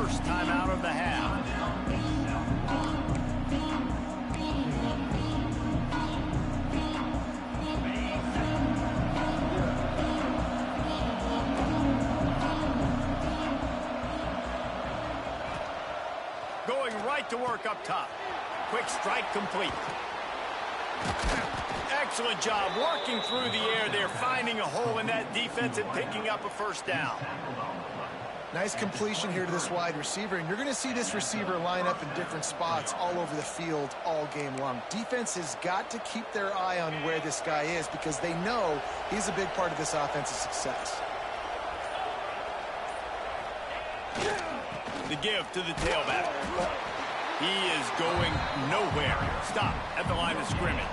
first timeout of the half. Going right to work up top. Quick strike complete. Excellent job working through the air there, finding a hole in that defense and picking up a first down. Nice completion here to this wide receiver, and you're going to see this receiver line up in different spots all over the field all game long. Defense has got to keep their eye on where this guy is because they know he's a big part of this offense's success. The give to the tailback. He is going nowhere. Stop at the line of scrimmage.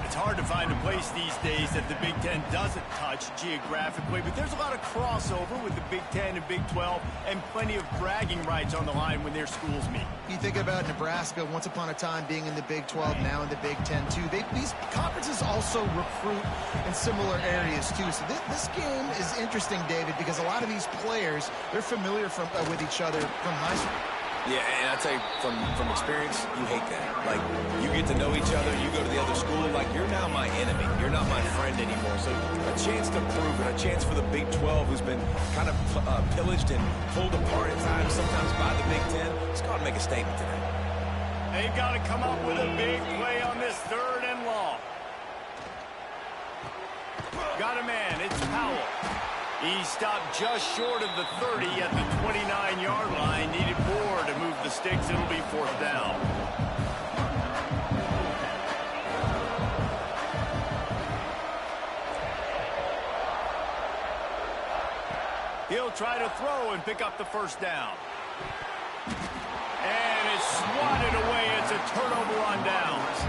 It's hard to find a place these days that the Big Ten doesn't touch geographically, but there's a lot of crossover with the Big Ten and Big 12 and plenty of bragging rights on the line when their schools meet. You think about Nebraska once upon a time being in the Big 12, now in the Big 10 too. These conferences also recruit in similar areas too. So this game is interesting, David, because a lot of these players, they're familiar with each other from high school. Yeah, and I tell you, from experience, you hate that. Like, you get to know each other, you go to the other school, like, you're now my enemy. You're not my friend anymore. So a chance to prove it, a chance for the Big 12, who's been kind of pillaged and pulled apart at times, sometimes by the Big 10. It's got to make a statement today. They've got to come up with a big play on this 3rd and long. Got a man, it's Powell. He stopped just short of the 30 at the 29-yard line. Needed more to move the sticks. It'll be 4th down. He'll try to throw and pick up the first down. And it's swatted away. It's a turnover on downs.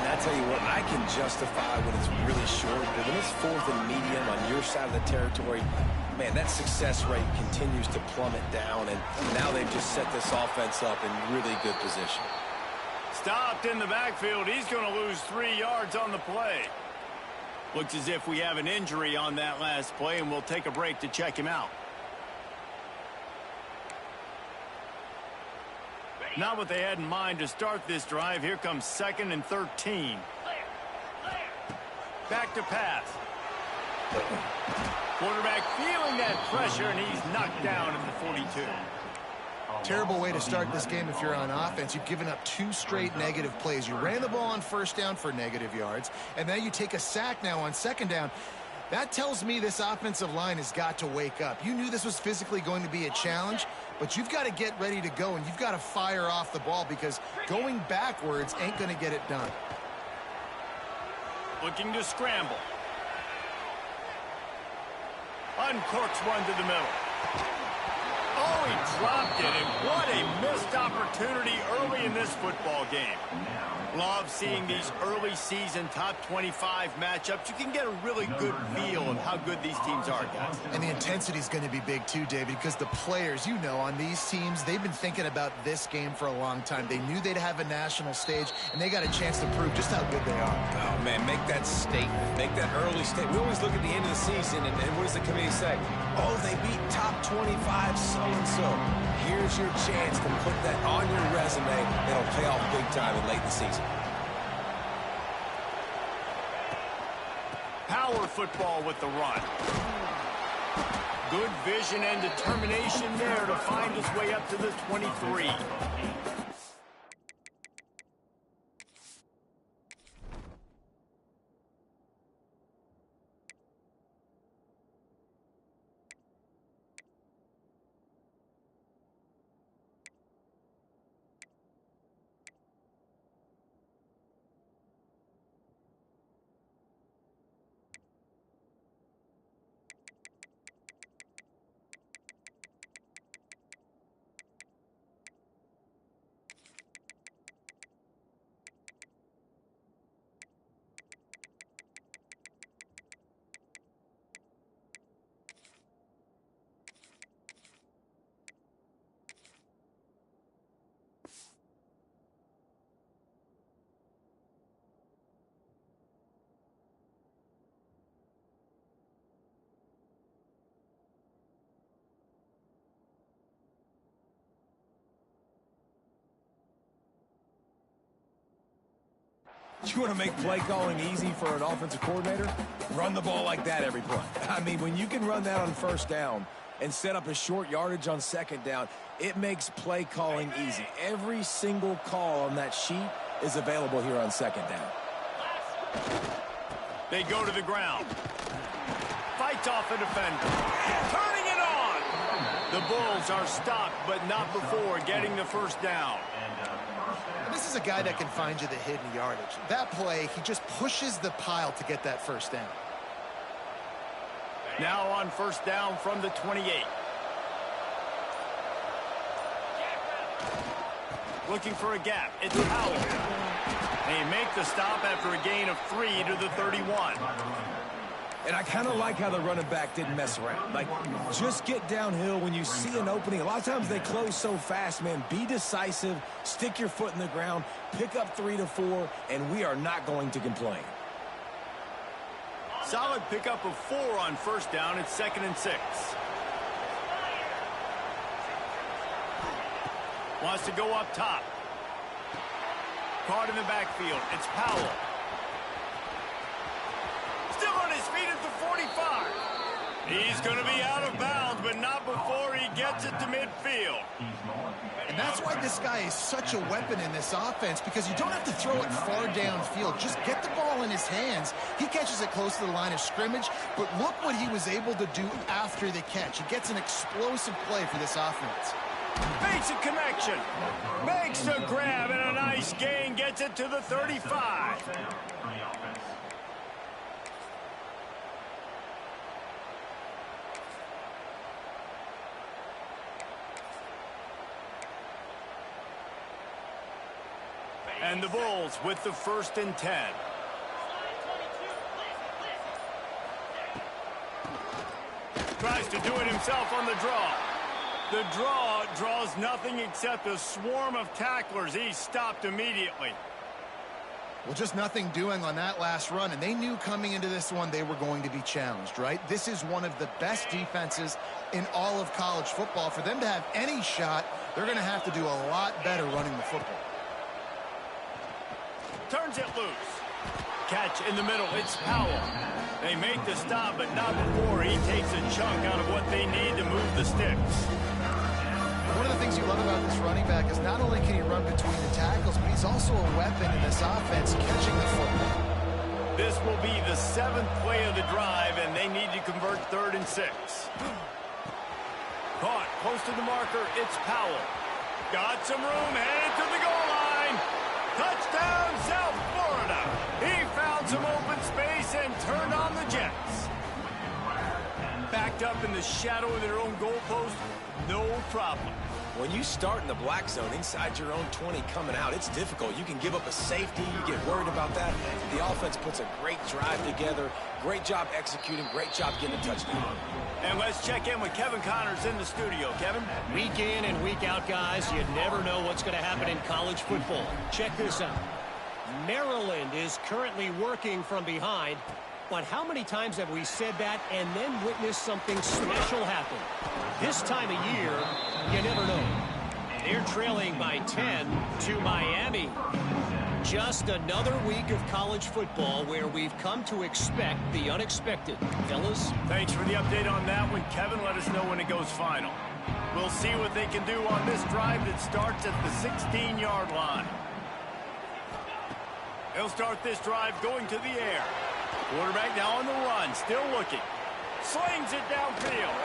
I tell you what, I can justify when it's really short, but when it's 4th and medium on your side of the territory, man, that success rate continues to plummet down, and now they've just set this offense up in really good position. Stopped in the backfield. He's going to lose 3 yards on the play. Looks as if we have an injury on that last play, and we'll take a break to check him out. Not what they had in mind to start this drive. Here comes 2nd and 13. Back to pass. Quarterback feeling that pressure, and he's knocked down at the 42. Terrible way to start this game if you're on offense. You've given up 2 straight negative plays. You ran the ball on 1st down for negative yards, and then you take a sack now on 2nd down. That tells me this offensive line has got to wake up. You knew this was physically going to be a challenge, but you've got to get ready to go, and you've got to fire off the ball because going backwards ain't going to get it done. Looking to scramble. Uncorks one to the middle. Oh, he dropped it, and what a missed opportunity early in this football game. Love seeing these early season top 25 matchups. You can get a really good feel of how good these teams are, guys. And the intensity is going to be big too, David, because the players, you know, on these teams, they've been thinking about this game for a long time. They knew they'd have a national stage, and they got a chance to prove just how good they are. Oh, man, make that statement. Make that early statement. We always look at the end of the season, and what does the committee say? Oh, they beat top 25 so-and-so. Here's your chance to put that on your resume. It'll pay off big time in late in the season. Power football with the run. Good vision and determination there to find his way up to the 23. You want to make play calling easy for an offensive coordinator? Run the ball like that every play. I mean, when you can run that on first down and set up a short yardage on second down, it makes play calling easy. Every single call on that sheet is available here on second down. They go to the ground. Fights off a defender. Turning it on. The Bulls are stopped, but not before getting the first down. This is a guy that can find you the hidden yardage. That play, he just pushes the pile to get that first down. Now on first down from the 28. Looking for a gap. It's Powell. They make the stop after a gain of 3 to the 31. And I kind of like how the running back didn't mess around. Like, just get downhill when you see an opening. A lot of times they close so fast, man. Be decisive, stick your foot in the ground, pick up 3 to 4, and we are not going to complain. Solid pickup of 4 on first down. It's 2nd and 6. Wants to go up top. Caught in the backfield. It's Powell. Still on his feet at the 45. He's going to be out of bounds, but not before he gets it to midfield. And that's why this guy is such a weapon in this offense, because you don't have to throw it far downfield. Just get the ball in his hands. He catches it close to the line of scrimmage, but look what he was able to do after the catch. He gets an explosive play for this offense. Makes a connection. Makes a grab and a nice gain. Gets it to the 35. And the Bulls with the 1st and 10. Tries to do it himself on the draw. The draw draws nothing except a swarm of tacklers. He's stopped immediately. Well, just nothing doing on that last run, and they knew coming into this one they were going to be challenged, right? This is one of the best defenses in all of college football. For them to have any shot, they're going to have to do a lot better running the football. Turns it loose. Catch in the middle. It's Powell. They make the stop, but not before he takes a chunk out of what they need to move the sticks. One of the things you love about this running back is not only can he run between the tackles, but he's also a weapon in this offense catching the football. This will be the 7th play of the drive, and they need to convert 3rd and 6. Caught close to the marker. It's Powell. Got some room, headed to the goal line. Touchdown, South Florida. He found some open space and turned on the Jets. Backed up in the shadow of their own goalpost, no problem. When you start in the black zone inside your own 20 coming out, it's difficult. You can give up a safety. You get worried about that. The offense puts a great drive together. Great job executing. Great job getting a touchdown. And let's check in with Kevin Connors in the studio. Kevin? Week in and week out, guys, you never know what's going to happen in college football. Check this out. Maryland is currently working from behind, but how many times have we said that and then witnessed something special happen? This time of year, you never know. They're trailing by 10 to Miami. Just another week of college football where we've come to expect the unexpected. Fellas? Thanks for the update on that one, Kevin. Let us know when it goes final. We'll see what they can do on this drive that starts at the 16-yard line. They'll start this drive going to the air. Quarterback now on the run, still looking. Slings it downfield.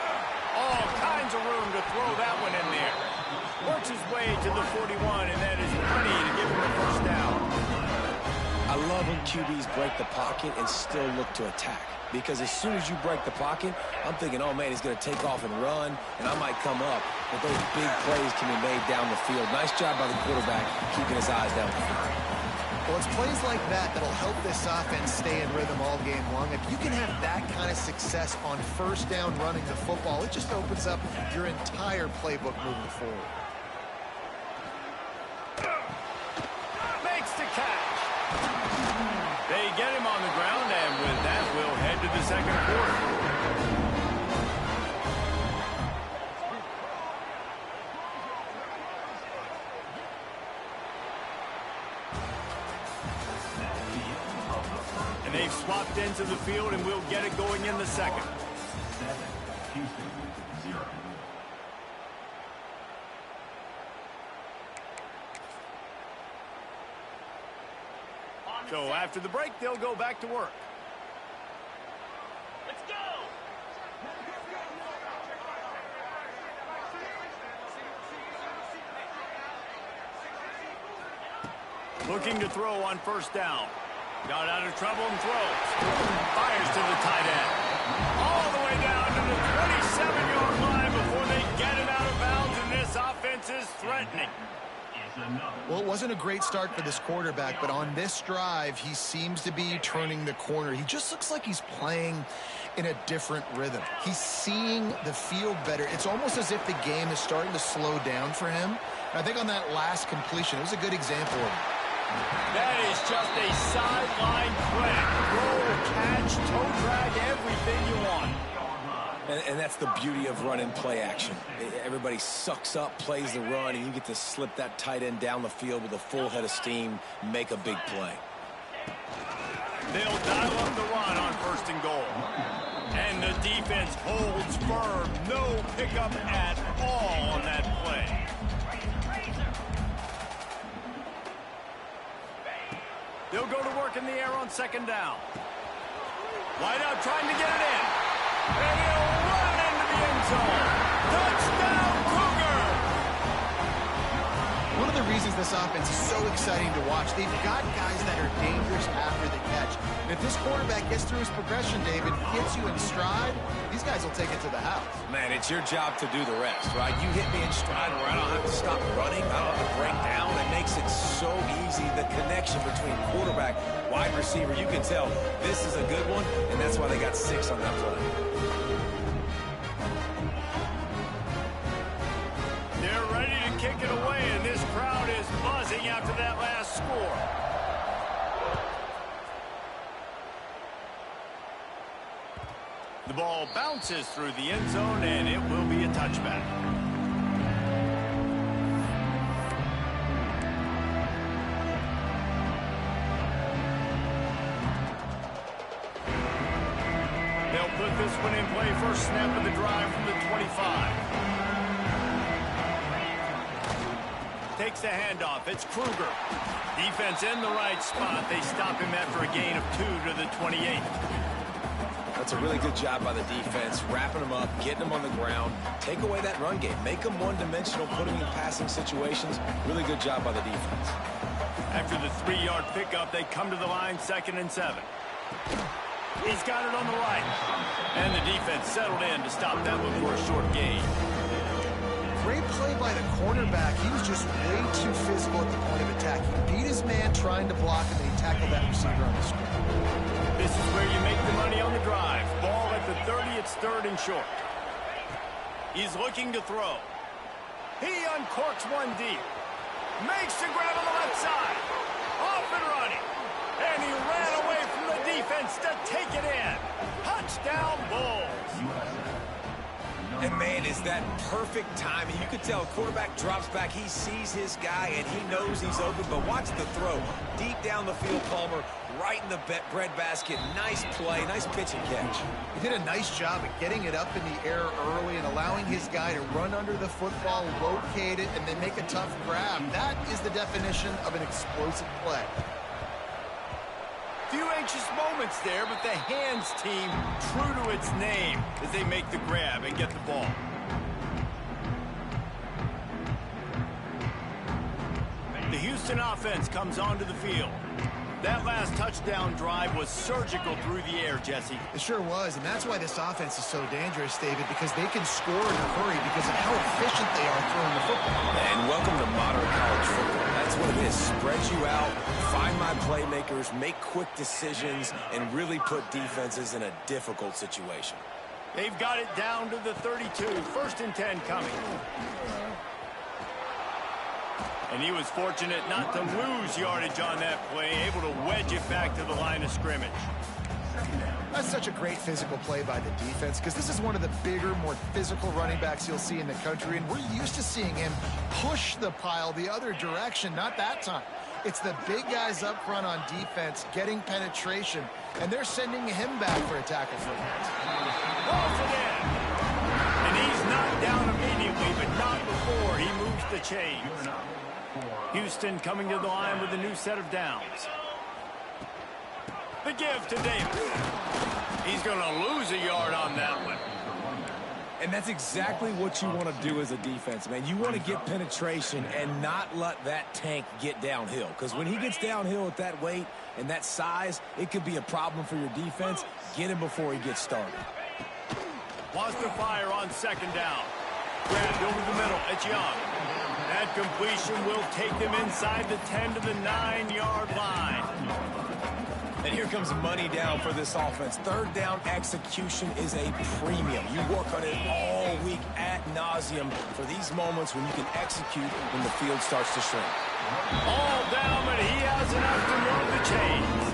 All kinds of room to throw that one in there. Works his way to the 41, and that is plenty to give him a first down. I love when QBs break the pocket and still look to attack. Because as soon as you break the pocket, I'm thinking, oh, man, he's going to take off and run, and I might come up. But those big plays can be made down the field. Nice job by the quarterback keeping his eyes down the field. Well, it's plays like that that'll help this offense stay in rhythm all game long. If you can have that kind of success on first down running the football, it just opens up your entire playbook moving forward. Makes the catch. They get him on the ground, and with that, we'll head to the second quarter. they've swapped into the field, and we'll get it going in the second. So after the break, they'll go back to work. Let's go! Looking to throw on first down. Got out of trouble and throws. Fires to the tight end. All the way down to the 27-yard line before they get him out of bounds, and this offense is threatening. Well, it wasn't a great start for this quarterback, but on this drive, he seems to be turning the corner. He just looks like he's playing in a different rhythm. He's seeing the field better. It's almost as if the game is starting to slow down for him. And I think on that last completion, it was a good example of it. That is just a sideline play. Roll, catch, toe drag, everything you want. And that's the beauty of running play action. Everybody sucks up, plays the run, and you get to slip that tight end down the field with a full head of steam, make a big play. They'll dial up the run on first and goal. And the defense holds firm. No pickup at all on that play. They'll go to work in the air on second down. Wide out trying to get it in. And he'll run into the end zone. Touchdown, Cougar! One of the reasons this offense is so exciting to watch, they've got guys that are dangerous after the catch. And if this quarterback gets through his progression, David, hits you in stride, these guys will take it to the house. Man, it's your job to do the rest, right? You hit me in stride where I don't have to stop running. I don't have to break down. It makes it so easy. The connection between quarterback, wide receiver, you can tell this is a good one, and that's why they got 6 on that play. They're ready to kick it away, and this crowd is buzzing after that last score. The ball bounces through the end zone, and it will be a touchback. They'll put this one in play. First snap of the drive from the 25. Takes the handoff. It's Kruger. Defense in the right spot. They stop him after a gain of 2 to the 28. That's a really good job by the defense, wrapping them up, getting them on the ground, take away that run game, make them one-dimensional, put them in passing situations. Really good job by the defense. After the 3-yard pickup, they come to the line, 2nd and 7. He's got it on the right. And the defense settled in to stop that one for a short gain. Great play by the cornerback. He was just way too physical at the point of attack. He beat his man trying to block, and then he tackled that receiver on the screen. This is where you make the money on the drive. Ball at the 30, it's 3rd and short. He's looking to throw. He uncorks one deep. Makes the grab on the left side. Off and running. And he ran away from the defense to take it in. Touchdown, Bulls. And, man, is that perfect timing. You could tell quarterback drops back. He sees his guy, and he knows he's open. But watch the throw. Deep down the field, Palmer, right in the bread basket. Nice play, nice pitch and catch. He did a nice job of getting it up in the air early and allowing his guy to run under the football, locate it, and then make a tough grab. That is the definition of an explosive play. Few anxious moments there, but the hands team true to its name as they make the grab and get the ball. The Houston offense comes onto the field. That last touchdown drive was surgical through the air, Jesse. It sure was, and that's why this offense is so dangerous, David, because they can score in a hurry because of how efficient they are throwing the football. And welcome to modern college football. That's what it is. Spread you out, find my playmakers, make quick decisions, and really put defenses in a difficult situation. They've got it down to the 32. 1st and 10 coming. And he was fortunate not to lose yardage on that play, able to wedge it back to the line of scrimmage. That's such a great physical play by the defense because this is one of the bigger, more physical running backs you'll see in the country, and we're used to seeing him push the pile the other direction, not that time. It's the big guys up front on defense getting penetration, and they're sending him back for a tackle for loss. Rolls it in. And he's knocked down immediately, but not before he moves the chains. Houston coming to the line with a new set of downs. The give to Davis. He's going to lose a yard on that one. And that's exactly what you want to do as a defense, man. You want to get penetration and not let that tank get downhill. Because when he gets downhill at that weight and that size, it could be a problem for your defense. Get him before he gets started. Wants to fire on second down. Grabbed over the middle. It's Young. That completion will take them inside the 10 to the 9-yard line. And here comes money down for this offense. Third down execution is a premium. You work on it all week ad nauseum for these moments when you can execute when the field starts to shrink. All down, but he has enough to move the chains.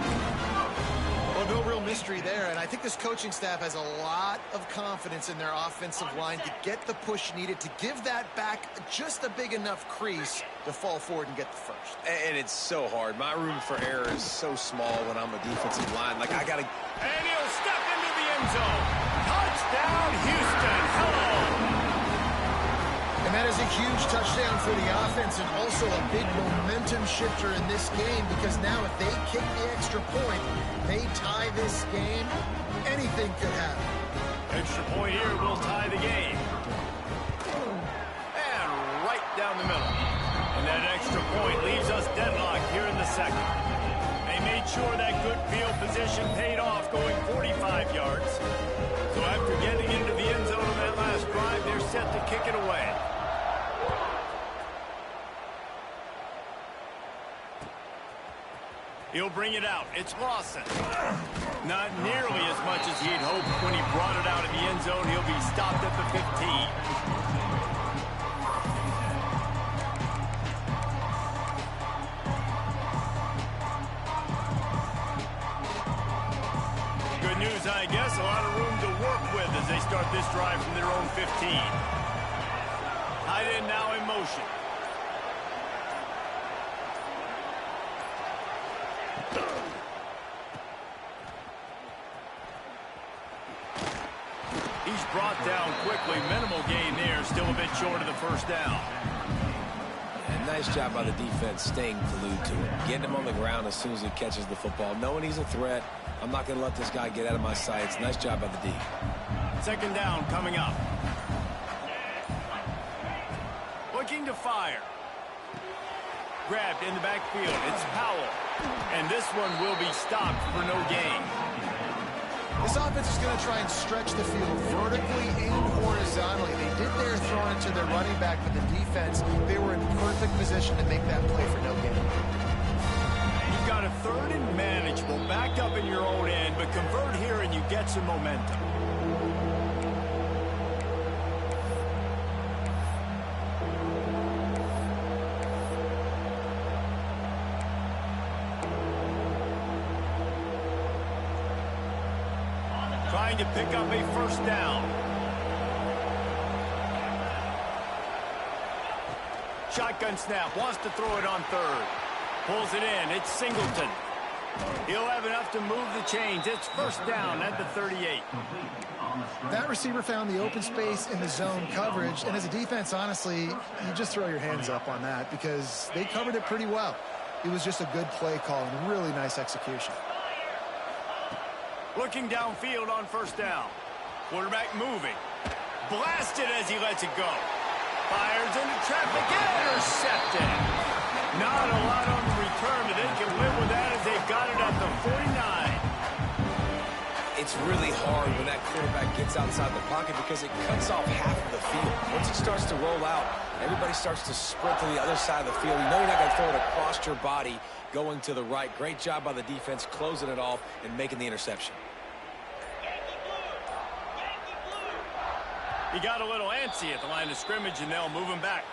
Well, no real mystery there, and I think this coaching staff has a lot of confidence in their offensive line to get the push needed to give that back just a big enough crease to fall forward and get the first. And it's so hard. My room for error is so small when I'm a defensive line. Like, I got to... And he'll step into the end zone. Touchdown, Houston. Hello. And that is a huge touchdown for the offense and also a big momentum shifter in this game, because now if they kick the extra point, they tie this game, anything could happen. Extra point here will tie the game. And right down the middle. And that extra point leaves us deadlocked here in the second. They made sure that good field position paid off, going 45 yards. So after getting into the end zone on that last drive, they're set to kick it away. He'll bring it out. It's Lawson. Not nearly as much as he'd hoped when he brought it out in the end zone. He'll be stopped at the 15. Good news, I guess. A lot of room to work with as they start this drive from their own 15. Tight end now in motion. He's brought down quickly. Minimal gain there. Still a bit short of the first down. And nice job by the defense staying glued to him. Getting him on the ground as soon as he catches the football. Knowing he's a threat. I'm not going to let this guy get out of my sights. Nice job by the D. Second down coming up. Looking to fire. Grabbed in the backfield. It's Powell. And this one will be stopped for no gain. This offense is going to try and stretch the field vertically and horizontally. They did their throwing it to their running back, but the defense, they were in perfect position to make that play for no gain. You've got a third and manageable, backed up in your own end, but convert here and you get some momentum. Trying to pick up a first down. Shotgun snap, wants to throw it on third. Pulls it in, it's Singleton. He'll have enough to move the chains. It's first down at the 38. That receiver found the open space in the zone coverage, and as a defense, honestly, you just throw your hands up on that because they covered it pretty well. It was just a good play call and really nice execution. Looking downfield on first down. Quarterback moving. Blasted as he lets it go. Fires into traffic. Intercepted. Not a lot on the return, but they can live with that as they've got it at the 49. It's really hard when that quarterback gets outside the pocket because it cuts off half of the field. Once it starts to roll out, everybody starts to sprint to the other side of the field. You know you're not going to throw it across your body going to the right. Great job by the defense closing it off and making the interception. He got a little antsy at the line of scrimmage, and they'll move him back.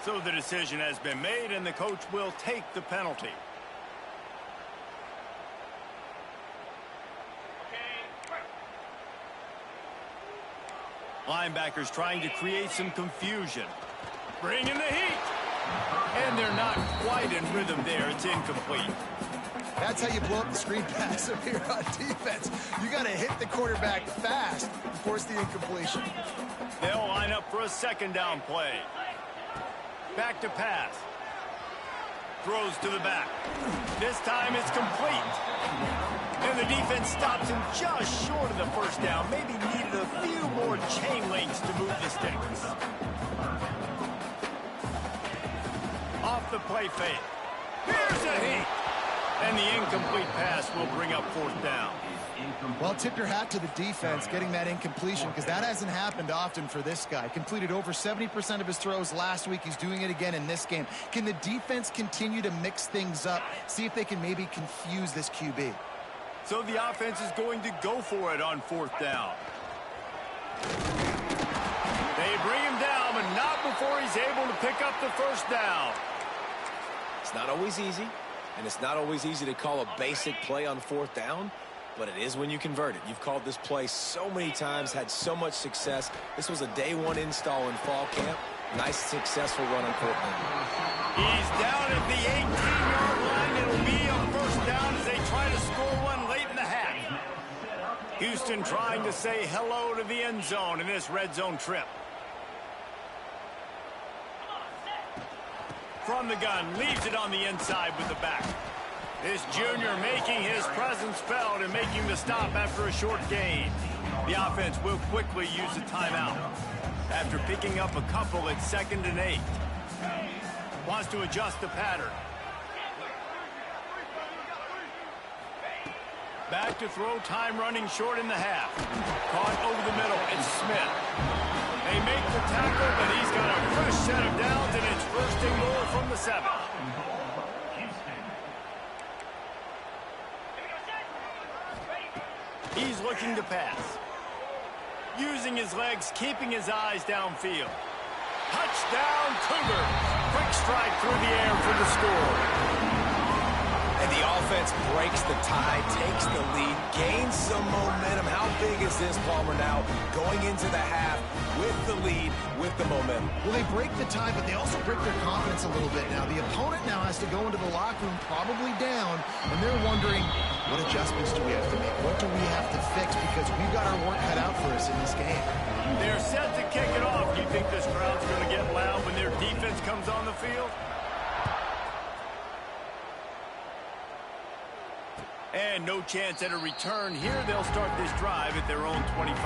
So the decision has been made, and the coach will take the penalty. Linebackers trying to create some confusion. Bringing the heat. And they're not quite in rhythm there. It's incomplete. That's how you blow up the screen pass up here on defense. You got to hit the quarterback fast and force the incompletion. They'll line up for a second down play. Back to pass. Throws to the back. This time it's complete. And the defense stops him just short of the first down. Maybe needed a few more chain links to move the sticks. Off the play fake. Here's a heat. And the incomplete pass will bring up fourth down. Well, tip your hat to the defense getting that incompletion, because that hasn't happened often for this guy. Completed over 70% of his throws last week. He's doing it again in this game. Can the defense continue to mix things up, see if they can maybe confuse this QB? So the offense is going to go for it on fourth down. They bring him down, but not before he's able to pick up the first down. It's not always easy, and it's not always easy to call a basic play on fourth down, but it is when you convert it. You've called this play so many times, had so much success. This was a day one install in fall camp. Nice, successful run on fourth down. He's down at the 18-yard line. It'll be a first down as they try to score one late in the half. Houston trying to say hello to the end zone in this red zone trip. From the gun, leaves it on the inside with the back. This junior making his presence felt and making the stop after a short gain. The offense will quickly use a timeout after picking up a couple at 2nd and 8. Wants to adjust the pattern. Back to throw, time running short in the half. Caught over the middle, it's Smith. They make the tackle, but he's got a fresh set of downs, and it's 1st and goal from the 7. He's looking to pass. Using his legs, keeping his eyes downfield. Touchdown, Cougars. Quick strike through the air for the score. And the offense breaks the tie, takes the lead, gains some momentum. How big is this, Palmer, now going into the half with the lead, with the momentum? Well, they break the tie, but they also break their confidence a little bit now. The opponent now has to go into the locker room probably down, and they're wondering, what adjustments do we have to make? What do we have to fix? Because we've got our work cut out for us in this game. They're set to kick it off. Do you think this crowd's going to get loud when their defense comes on the field? And no chance at a return here. They'll start this drive at their own 25.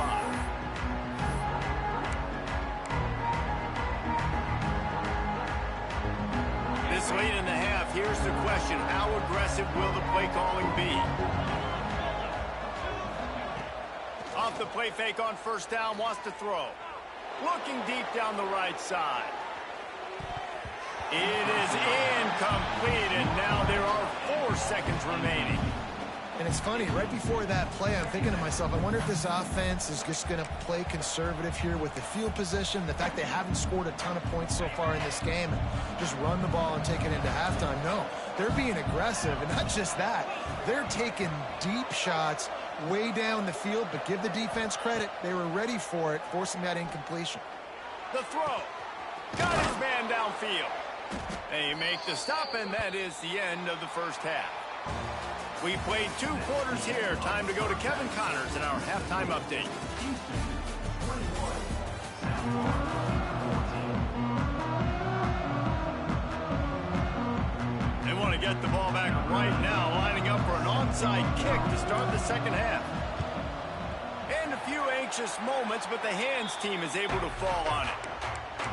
This late in the half, here's the question. How aggressive will the play calling be? Off the play fake on 1st down, wants to throw. Looking deep down the right side. It is incomplete, and now there are 4 seconds remaining. And it's funny, right before that play, I'm thinking to myself, I wonder if this offense is just going to play conservative here with the field position, the fact they haven't scored a ton of points so far in this game, and just run the ball and take it into halftime. No, they're being aggressive, and not just that. They're taking deep shots way down the field, but give the defense credit. They were ready for it, forcing that incompletion. The throw. Got his man downfield. They make the stop, and that is the end of the first half. We played 2 quarters here. Time to go to Kevin Connors in our halftime update. They want to get the ball back right now, lining up for an onside kick to start the second half. And a few anxious moments, but the hands team is able to fall on it.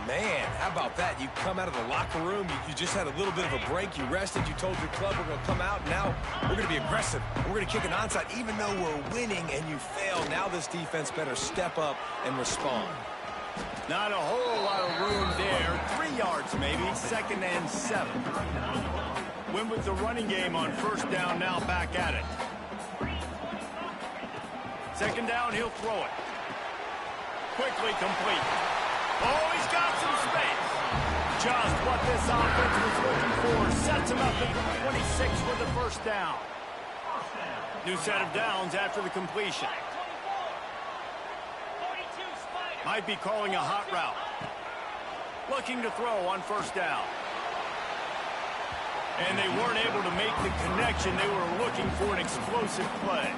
Man, how about that? You come out of the locker room, you just had a little bit of a break, you rested, you told your club we're going to come out, and now we're going to be aggressive. We're going to kick an onside, even though we're winning and you fail. Now this defense better step up and respond. Not a whole lot of room there. 3 yards maybe, 2nd and 7. Win with the running game on 1st down, now back at it. 2nd down, he'll throw it. Quickly complete. Oh, he's got some space. Just what this offense was looking for. Sets him up at 26 for the 1st down. New set of downs after the completion. Might be calling a hot route. Looking to throw on 1st down. And they weren't able to make the connection. They were looking for an explosive play.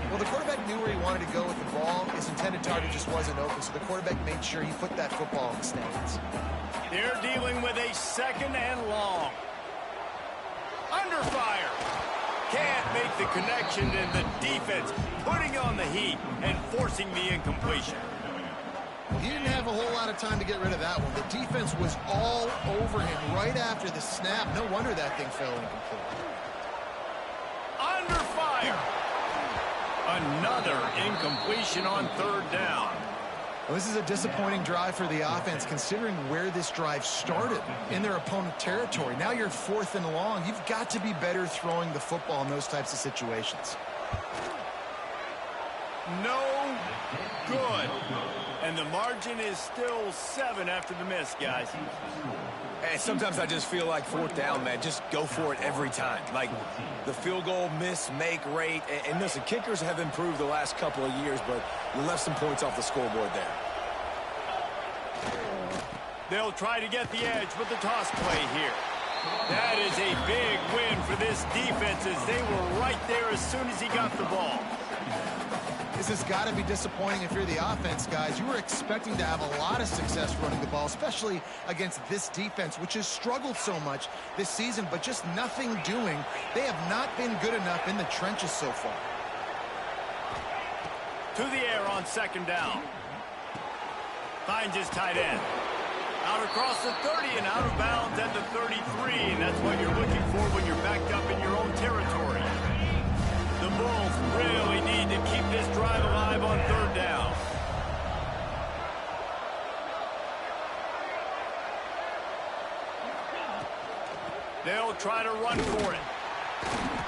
Well, the quarterback knew where he wanted to go with the ball. His intended target just wasn't open, so the quarterback made sure he put that football in the stands. They're dealing with a 2nd and long. Under fire. Can't make the connection, and the defense putting on the heat and forcing the incompletion. He didn't have a whole lot of time to get rid of that one. The defense was all over him right after the snap. No wonder that thing fell incomplete. Under fire. Another incompletion on 3rd down. Well, this is a disappointing drive for the offense, considering where this drive started, in their opponent territory. Now you're 4th and long. You've got to be better throwing the football in those types of situations. No good. And the margin is still 7 after the miss, guys. And sometimes I just feel like 4th down, man. Just go for it every time. Like the field goal miss-make rate. And listen, kickers have improved the last couple of years, but you left some points off the scoreboard there. They'll try to get the edge with the toss play here. That is a big win for this defense, as they were right there as soon as he got the ball. This has got to be disappointing if you're the offense, guys. You were expecting to have a lot of success running the ball, especially against this defense, which has struggled so much this season, but just nothing doing. They have not been good enough in the trenches so far. To the air on 2nd down. Finds his tight end. Out across the 30 and out of bounds at the 33, and that's what you're looking for when you're backed up in your own territory. The Bulls really need to keep this drive alive on 3rd down. They'll try to run for it.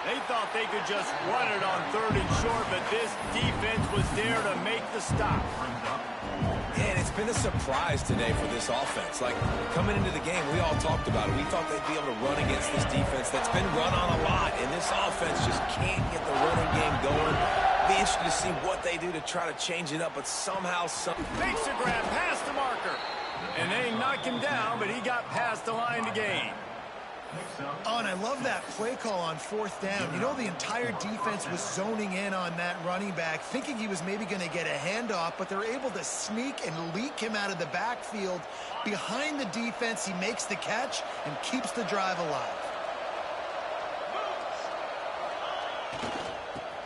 They thought they could just run it on 3rd and short, but this defense was there to make the stop. And it's been a surprise today for this offense. Like, coming into the game, we all talked about it. We thought they'd be able to run against this defense that's been run on a lot. And this offense just can't get the running game going. Be interested to see what they do to try to change it up, but somehow... Makes a grab past the marker. And they knock him down, but he got past the line to gain. Oh, and I love that play call on 4th down. You know, the entire defense was zoning in on that running back, thinking he was maybe going to get a handoff, but they're able to sneak and leak him out of the backfield. Behind the defense, he makes the catch and keeps the drive alive.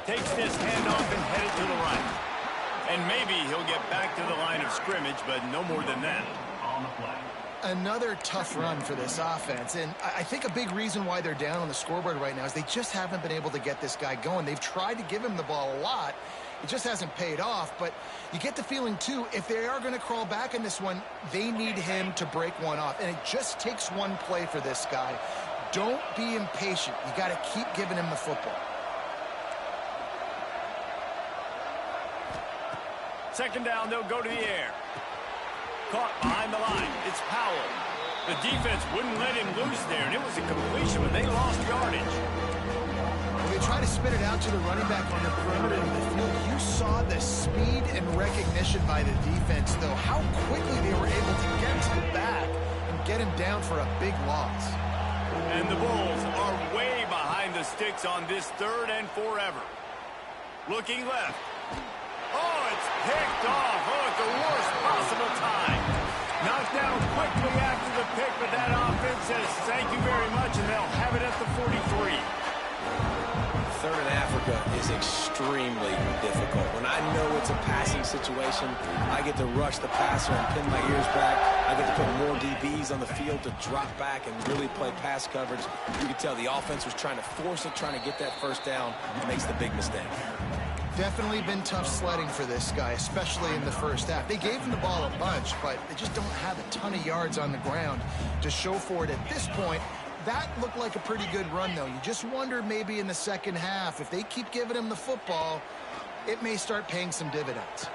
Takes this handoff and headed to the right. And maybe he'll get back to the line of scrimmage, but no more than that. Another tough run for this offense, and I think a big reason why they're down on the scoreboard right now is they just haven't been able to get this guy going. They've tried to give him the ball a lot. It just hasn't paid off, but you get the feeling, too, if they are going to crawl back in this one, they need him to break one off, and it just takes one play for this guy. Don't be impatient. You got to keep giving him the football. 2nd down, they'll go to the air. Caught behind the line. It's Powell. The defense wouldn't let him loose there, and it was a completion, but they lost yardage. When they try to spit it out to the running back on the perimeter of the field, you saw the speed and recognition by the defense, though. How quickly they were able to get to the back and get him down for a big loss. And the Bulls are way behind the sticks on this 3rd and forever. Looking left. Oh, it's picked off. Oh, at the worst possible time. Knocked down quickly after the pick, but that offense says thank you very much, and they'll have it at the 43. 3rd in Africa is extremely difficult. When I know it's a passing situation, I get to rush the passer and pin my ears back. I get to put more DBs on the field to drop back and really play pass coverage. You can tell the offense was trying to force it, trying to get that 1st down, and makes the big mistake. Definitely been tough sledding for this guy, especially in the 1st half. They gave him the ball a bunch, but they just don't have a ton of yards on the ground to show for it at this point. That looked like a pretty good run, though. You just wonder maybe in the 2nd half, if they keep giving him the football, it may start paying some dividends.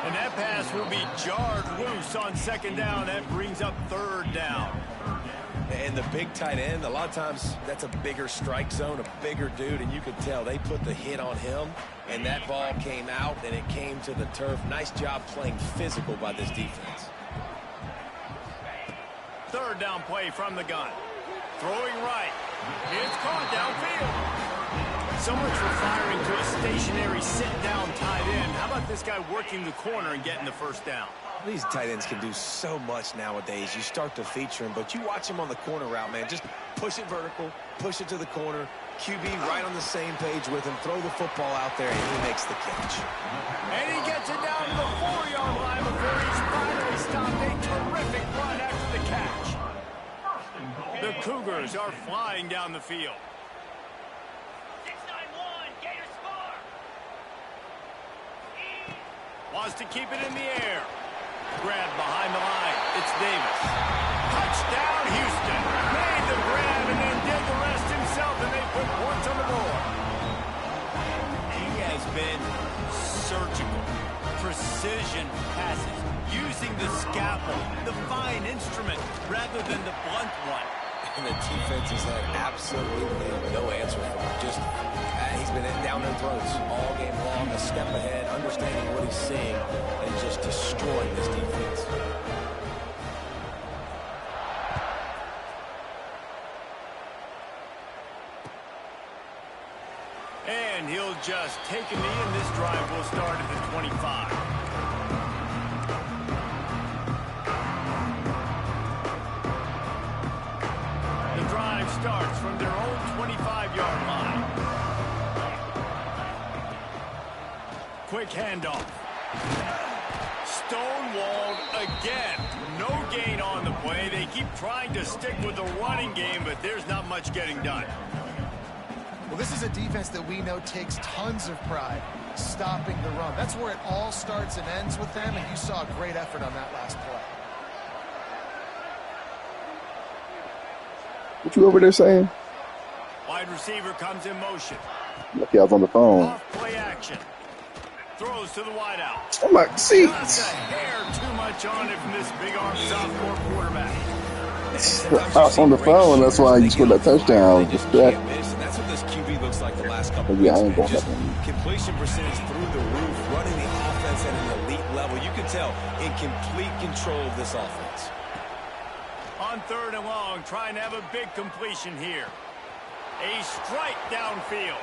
And that pass will be jarred loose on 2nd down. That brings up 3rd down. And the big tight end, a lot of times that's a bigger strike zone, a bigger dude, and you could tell they put the hit on him, and that ball came out, and it came to the turf. Nice job playing physical by this defense. 3rd down play from the gun. Throwing right. It's caught downfield. So much for firing to a stationary sit-down tight end. How about this guy working the corner and getting the first down? These tight ends can do so much nowadays. You start to feature him, but you watch him on the corner route, man. Just push it vertical, push it to the corner. QB right on the same page with him. Throw the football out there, and he makes the catch. And he gets it down to the 4-yard line before he's finally stopped. A terrific run after the catch. The Cougars are flying down the field. 6-9-1, Gators score. Wants to keep it in the air. Grab behind the line. It's Davis. Touchdown, Houston. Made the grab and then did the rest himself, and they put points on the board. He has been surgical. Precision passes. Using the scalpel, the fine instrument, rather than the blunt one. And the defense has had absolutely no answer for him. Just, he's been down their throats all game long, a step ahead, understanding what he's seeing, and just destroying this defense. And he'll just take a knee, and this drive will start at the 25. The drive starts from their own 25-yard line. Quick handoff. Stonewalled again. No gain on the play. They keep trying to stick with the running game, but there's not much getting done. Well, this is a defense that we know takes tons of pride stopping the run. That's where it all starts and ends with them, and you saw a great effort on that last play. What you over there saying? Wide receiver comes in motion. Lucky I was on the phone. Off play action. Throws to the wideout. Oh my seat. Just a hair too much on it from this big-arm sophomore quarterback. I was on the phone. That's why you scored that touchdown. Just can't miss, and that's what this QB looks like the last couple of Yeah, I weeks. ain't going Just back. completion percentage through the roof, running the offense at an elite level. You can tell in complete control of this offense. On 3rd and long, trying to have a big completion here. A strike downfield.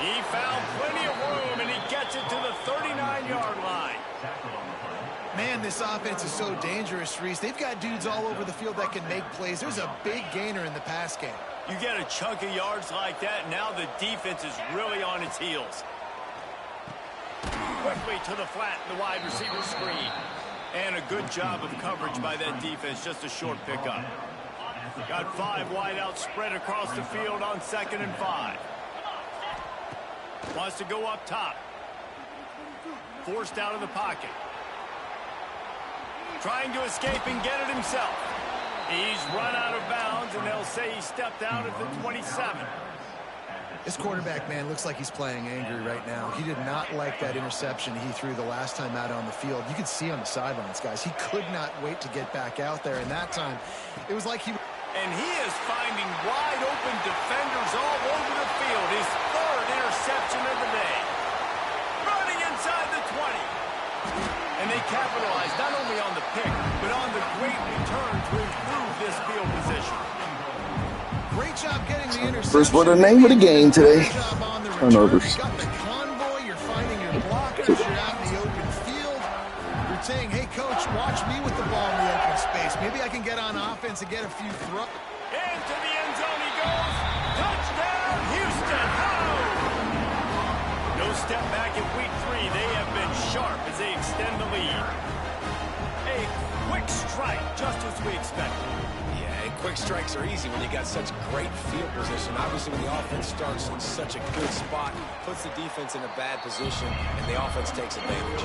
He found plenty of room, and he gets it to the 39-yard line. Man, this offense is so dangerous, Reese. They've got dudes all over the field that can make plays. There's a big gainer in the pass game. You get a chunk of yards like that, now the defense is really on its heels. Quickly to the flat, the wide receiver screen. And a good job of coverage by that defense, just a short pickup. Got 5 wideouts spread across the field on 2nd and 5. Wants to go up top. Forced out of the pocket. Trying to escape and get it himself. He's run out of bounds, and they'll say he stepped out at the 27. This quarterback, man, looks like he's playing angry right now. He did not like that interception he threw the last time out on the field. You can see on the sidelines, guys. He could not wait to get back out there, and that time, it was like he... And he is finding wide-open defenders all over the field. His 3rd interception of the day. Running inside the 20. And they capitalize not only on the pick, but on the great return to improve this field position. Great job getting the interception. First word of the name of the game today. Turnovers. You got the convoy, you're finding your blockers, you're out in the open field. You're saying, hey, coach, watch me with the ball in the open space. Maybe I can get on offense and get a few throws. Into the end zone he goes. Touchdown, Houston. No step back in week 3. They have been sharp as they extend the lead. A quick strike, just as we expected. Yeah, and quick strikes are easy when you got such great field position. Obviously, when the offense starts in such a good spot, puts the defense in a bad position, and the offense takes advantage.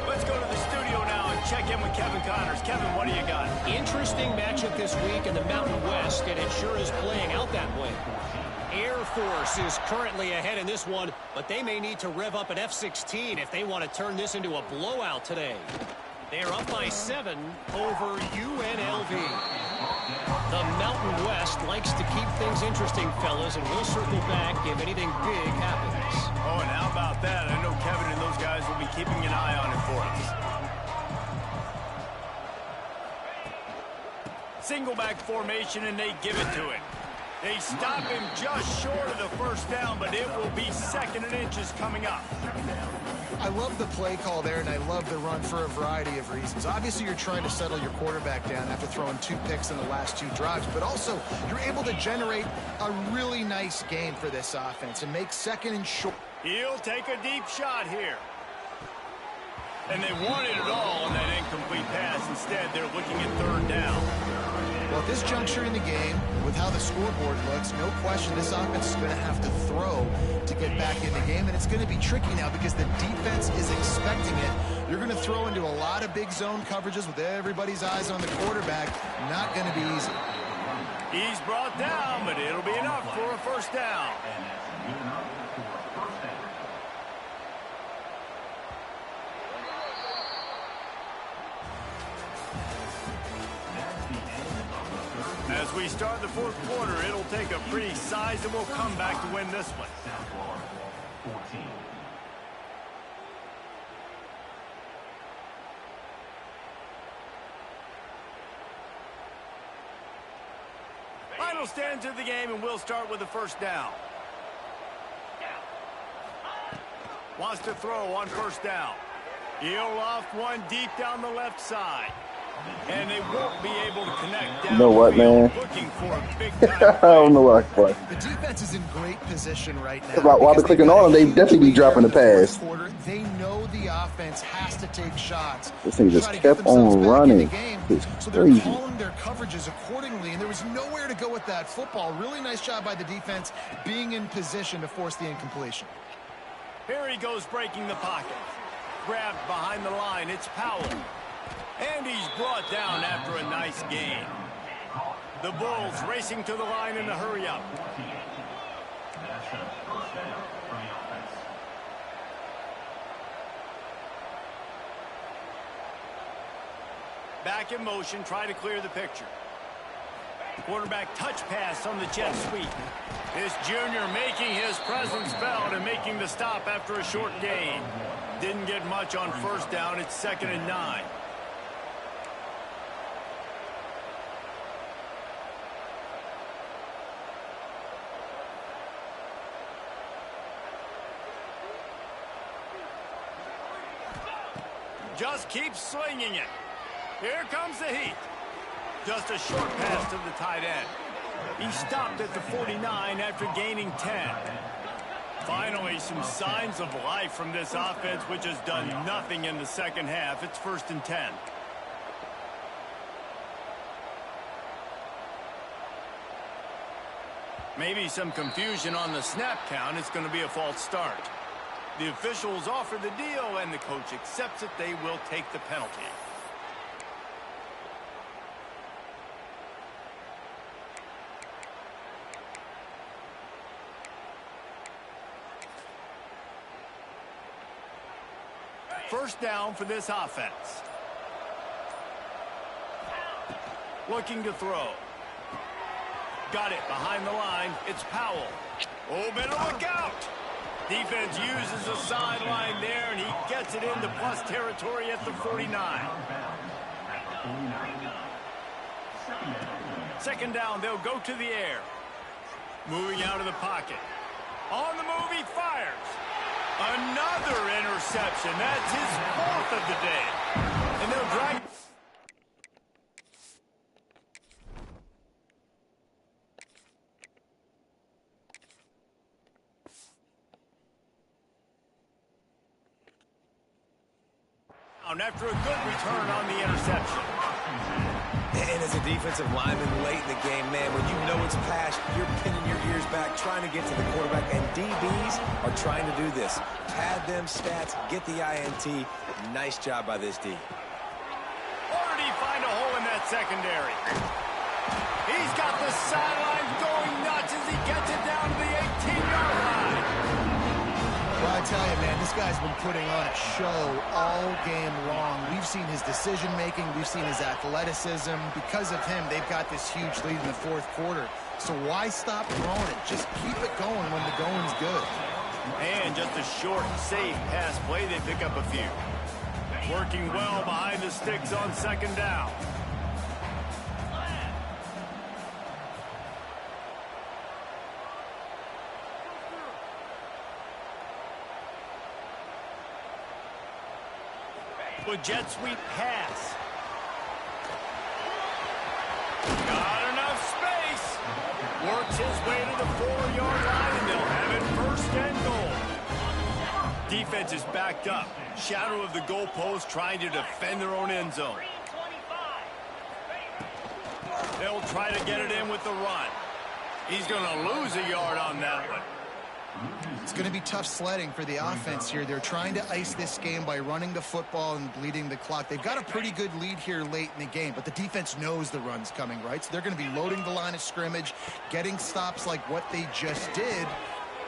Let's go to the studio now and check in with Kevin Connors. Kevin, what do you got? Interesting matchup this week in the Mountain West, and it sure is playing out that way. Air Force is currently ahead in this one, but they may need to rev up an F-16 if they want to turn this into a blowout today. They're up by 7 over UNLV. The Mountain West likes to keep things interesting, fellas, and we'll circle back if anything big happens. Oh, and how about that? I know Kevin and those guys will be keeping an eye on it for us. single back formation, and they give it to him. They stop him just short of the first down, but it will be 2nd and inches coming up. I love the play call there, and I love the run for a variety of reasons. Obviously, you're trying to settle your quarterback down after throwing 2 picks in the last 2 drives, but also you're able to generate a really nice game for this offense and make 2nd and short. He'll take a deep shot here. And they wanted it all on that incomplete pass. Instead, they're looking at 3rd down. Well, at this juncture in the game, with how the scoreboard looks, no question this offense is going to have to throw to get back in the game, and it's going to be tricky now because the defense is expecting it. You're going to throw into a lot of big zone coverages with everybody's eyes on the quarterback. Not going to be easy. He's brought down, but it'll be enough for a 1st down. As we start the 4th quarter, it'll take a pretty sizable comeback to win this one. Final stands of the game, and we'll start with the 1st down. Wants to throw on 1st down. He'll loft one deep down the left side. And they won't be able to connect down. You know what, man? Looking for a big I don't know what I can play. The defense is in great position right now. While they're clicking on them, they definitely be dropping the pass. They know the offense has to take shots. This thing just kept on running. It's so they're crazy. calling their coverages accordingly, and there was nowhere to go with that football. Really nice job by the defense being in position to force the incompletion. Here he goes breaking the pocket. Grabbed behind the line. It's Powell. And he's brought down after a nice gain. The Bulls racing to the line in a hurry-up. Back in motion, try to clear the picture. Quarterback touch pass on the jet sweep. This junior making his presence felt and making the stop after a short gain. Didn't get much on 1st down. It's 2nd and 9. Just keep slinging it. Here comes the heat. Just a short pass to the tight end. He stopped at the 49 after gaining 10. Finally, some signs of life from this offense, which has done nothing in the 2nd half. It's 1st and 10. Maybe some confusion on the snap count. It's going to be a false start. The officials offer the deal, and the coach accepts it. They will take the penalty. First down for this offense. Looking to throw. Got it behind the line. It's Powell. Oh, better look out. Defense uses a sideline there, and he gets it into plus territory at the 49. 2nd down, they'll go to the air. Moving out of the pocket. On the move, he fires. Another interception. That's his 4th of the day. And they'll drag. After a good return on the interception. And as a defensive lineman late in the game, man, when you know it's past, you're pinning your ears back, trying to get to the quarterback, and DBs are trying to do this. Pad them stats, get the INT. Nice job by this D. Or did he find a hole in that secondary? He's got the sidelines going nuts as he gets it down to the 18-yard line. Well, I tell you, man, this guy's been putting on a show all game long. We've seen his decision-making. We've seen his athleticism. Because of him, they've got this huge lead in the 4th quarter. So why stop throwing it? Just keep it going when the going's good. And just a short, safe pass play. They pick up a few. Working well behind the sticks on 2nd down. With jet sweep pass. Got enough space. Works his way to the 4-yard line, and they'll have it 1st and goal. Defense is backed up. Shadow of the goalpost trying to defend their own end zone. They'll try to get it in with the run. He's going to lose a yard on that one. It's going to be tough sledding for the offense here. They're trying to ice this game by running the football and bleeding the clock. They've got a pretty good lead here late in the game, but the defense knows the run's coming, right? So they're going to be loading the line of scrimmage, getting stops like what they just did.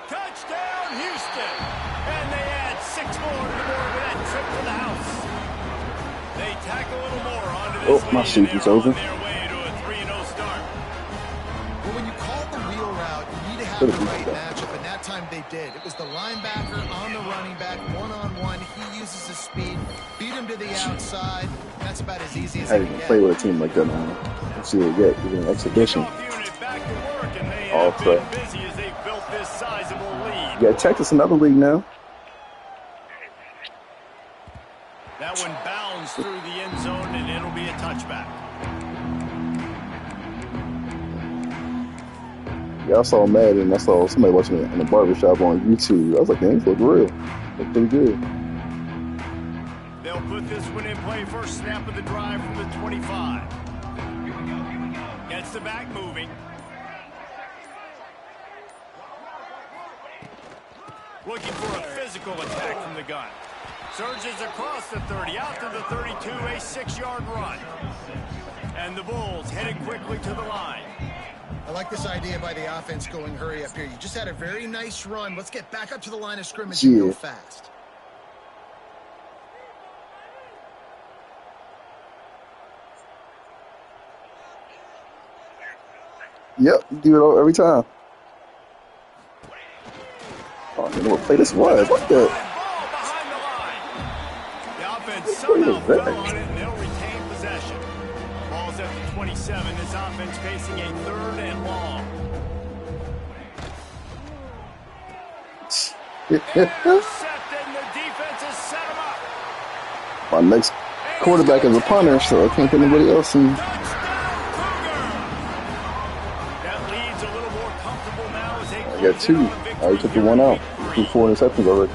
Touchdown, Houston! And they add 6 more to the board with that trip to the house. They tack a little more onto this lead, my sheet is over. On their way to a 3-0 start. Well, when you call the wheel route, you need to have the right matchup, and that time they did. It was the linebacker on the running back, one-on-one. He uses his speed, beat him to the outside. That's about as easy as How it do can you get. play with a team like that now? Let's see what we get. We're an exhibition. Unit back to work, and they All have been pro. busy as they built this sizable lead. Yeah, Texas, another league now. That one bounds through the end zone, and it'll be a touchback. Yeah, I saw Madden. I saw somebody watching it in the barbershop on YouTube. I was like, man, these look real. Look pretty good. They'll put this one in play. First snap of the drive from the 25. Gets the back moving. Looking for a physical attack from the gun. Surges across the 30, out to the 32, a 6-yard run. And the Bulls headed quickly to the line. I like this idea by the offense going hurry up here. You just had a very nice run. Let's get back up to the line of scrimmage and go fast. Yep, do it every time. Oh, you know what play this was? What the? Ball behind the line. The offense somehow fell on it, and they'll retain possession. Ball's at the 27. This offense facing a 3rd and long. Intercepted, and the defense has set him up. My next quarterback is a punter, so I can't put anybody else in. Touchdown, Cougar! That lead's a little more comfortable now as they I got 2. I already took the one out. 2 4 interceptions already.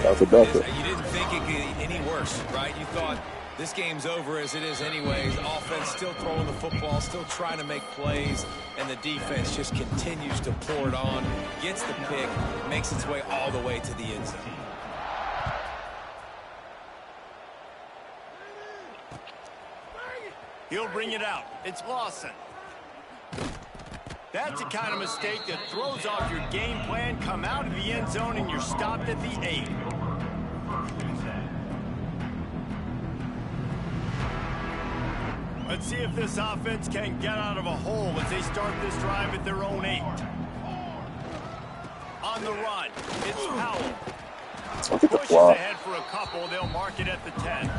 That was a backup. You didn't think it could get any worse, right? You thought this game's over as it is anyways. Offense still throwing the football, still trying to make plays, and the defense just continues to pour it on, gets the pick, makes its way all the way to the end zone. He'll bring it out. It's Lawson. That's the kind of mistake that throws off your game plan. Come out of the end zone and you're stopped at the 8. Let's see if this offense can get out of a hole as they start this drive at their own 8. On the run, it's Powell. Pushes ahead for a couple. They'll mark it at the 10.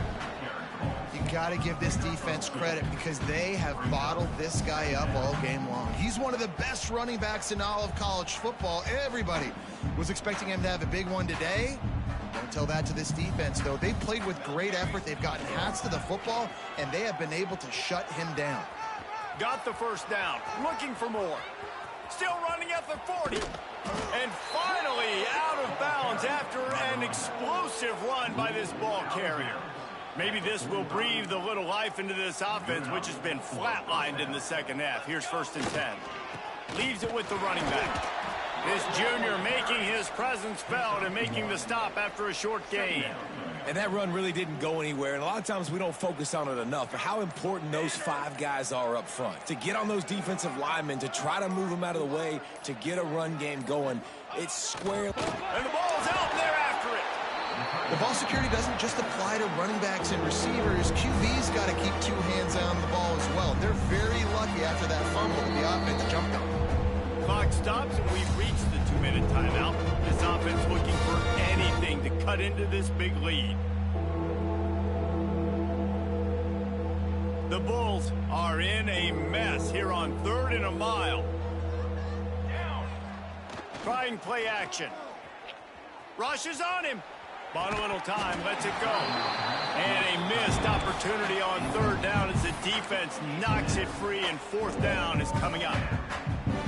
You got to give this defense credit because they have bottled this guy up all game long. He's one of the best running backs in all of college football. Everybody was expecting him to have a big one today. Don't tell that to this defense, though. They played with great effort. They've gotten hats to the football, and they have been able to shut him down. Got the first down. Looking for more. Still running at the 40. And finally out of bounds after an explosive run by this ball carrier. Maybe this will breathe a little life into this offense, which has been flatlined in the second half. Here's 1st and 10. Leaves it with the running back. This junior making his presence felt and making the stop after a short gain. And that run really didn't go anywhere, and a lot of times we don't focus on it enough, but how important those 5 guys are up front. To get on those defensive linemen, to try to move them out of the way, to get a run game going, it's square. And the ball's out, and they're after it. The ball security doesn't just apply to running backs and receivers. QB's got to keep 2 hands on the ball as well. They're very lucky after that fumble that the offense jumped on. Clock stops, and we've reached the 2-minute timeout. This offense looking for anything to cut into this big lead. The Bulls are in a mess here on 3rd and a mile. Trying play action. Rushes on him. Bought a little time, lets it go. And a missed opportunity on third down as the defense knocks it free, and fourth down is coming up.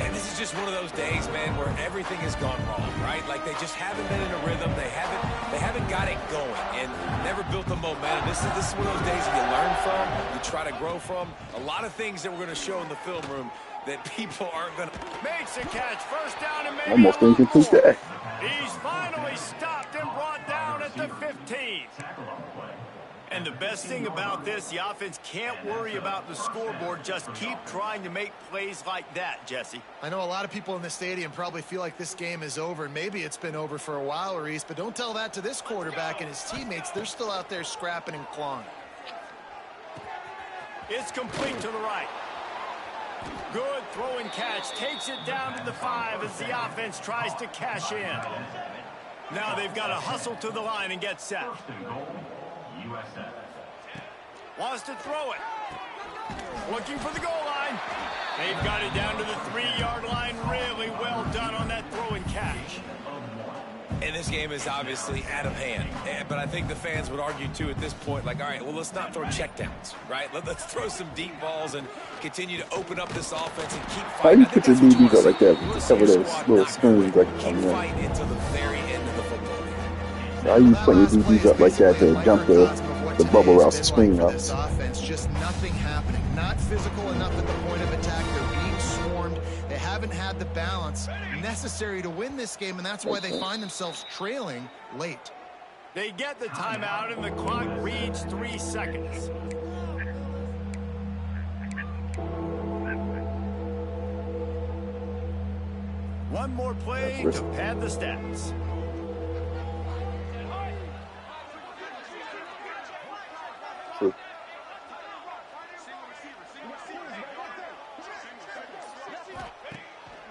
And this is just one of those days, man, where everything has gone wrong, right? Like they just haven't been in a rhythm. They haven't got it going and never built the momentum. This is one of those days that you learn from, you try to grow from. A lot of things that we're going to show in the film room that people aren't going to. Makes a catch, first down and maybe Almost incomplete that. He's finally stopped and brought down at the 15. And the best thing about this, the offense can't worry about the scoreboard. Just keep trying to make plays like that, Jesse. I know a lot of people in the stadium probably feel like this game is over, and maybe it's been over for a while, Reese, but don't tell that to this quarterback and his teammates. They're still out there scrapping and clawing. It's complete to the right. Good throw and catch. Takes it down to the 5 as the offense tries to cash in. Now they've got to hustle to the line and get set. Wants to throw it. Looking for the goal line. They've got it down to the 3-yard line. Really well done on that throw and catch. And this game is obviously out of hand. But I think the fans would argue, too, at this point, like, all right, well, let's not throw checkdowns, right? Let's throw some deep balls and continue to open up this offense and keep How fighting. you put your DBs up like that to cover those little screens like keep fighting until the very end of the football game. How you put your DBs up like that to jump the bubble routes, the screen routes? Offense, just nothing happening. Not physical enough at the point of attack. They're being swarmed. They haven't had the balance necessary to win this game, and that's why they find themselves trailing late. They get the timeout, and the clock reads 3 seconds. One more play to pad the stats.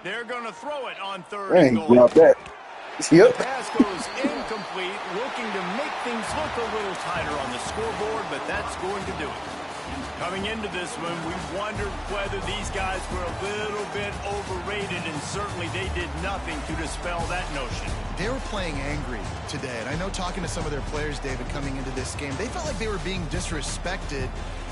They're going to throw it on third and goal. Grab that. Yep. The pass goes incomplete, looking to make things look a little tighter on the scoreboard, but that's going to do it. Coming into this one, we wondered whether these guys were a little bit overrated, and certainly they did nothing to dispel that notion. They were playing angry today, and I know talking to some of their players, David, coming into this game, they felt like they were being disrespected.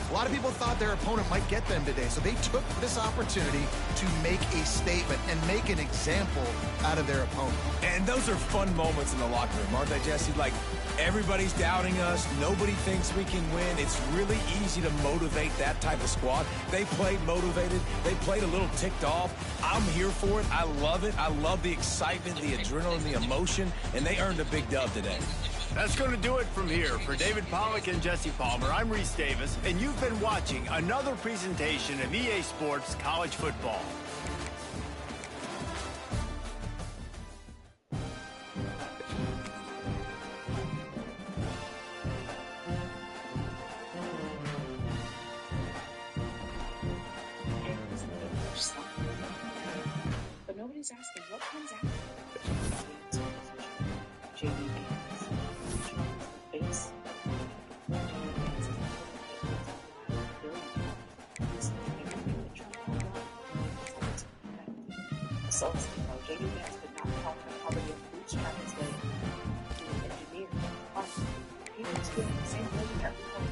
A lot of people thought their opponent might get them today, so they took this opportunity to make a statement and make an example out of their opponent. And those are fun moments in the locker room, aren't they, Jesse? Like, everybody's doubting us. Nobody thinks we can win. It's really easy to motivate that type of squad. They played motivated. They played a little ticked off. I'm here for it. I love it. I love the excitement, the adrenaline, the emotion, and they earned a big dub today. That's going to do it from here. For David Pollack and Jesse Palmer, I'm Reese Davis, and you've been watching another presentation of EA Sports College Football. But nobody's asking what comes after. JD base. So, JD Vance could not help but already bootstrap his way to an engineer. He was doing the same thing that everyone